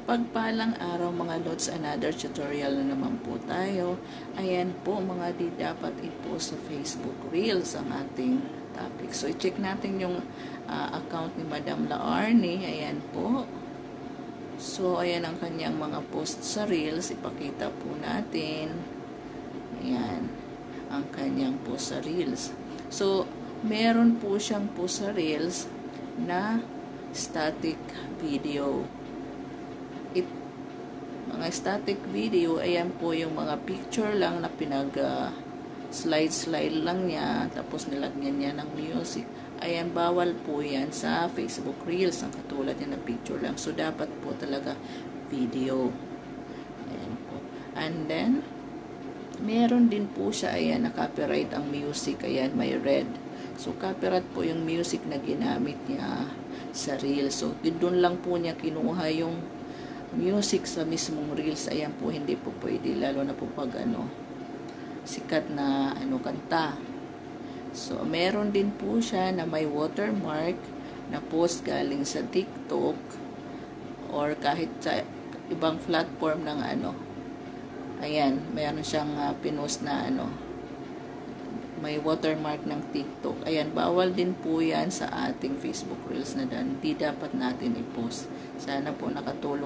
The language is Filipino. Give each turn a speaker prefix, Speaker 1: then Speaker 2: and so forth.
Speaker 1: Mapagpalang araw mga lods, another tutorial na naman po tayo. Ayan po mga di dapat i-post sa Facebook Reels ang ating topic. So i-check natin yung account ni Madam Laarne. Ayan po. So ayan ang kanyang mga post sa Reels. Ipakita po natin. Ayan ang kanyang post sa Reels. So meron po siyang post sa Reels na static video. Mga static video, ayan po yung mga picture lang na slide lang niya, tapos nilagyan niya ng music. Ayan, bawal po yan sa Facebook Reels, ang katulad niya na picture lang. So, dapat po talaga video. Ayan po. And then, meron din po siya, ayan, na copyright ang music. Ayan, may red. So, copyright po yung music na ginamit niya sa Reels. So, doon lang po niya kinuha yung music sa mismong Reels. Ayan po, hindi po pwede, lalo na po pag sikat na kanta. So meron din po siya na may watermark na post galing sa TikTok or kahit sa ibang platform ng ayan, meron siyang pinost na may watermark ng TikTok. Ayan, bawal din po yan sa ating Facebook Reels na hindi dapat natin i-post. Sana po nakatulong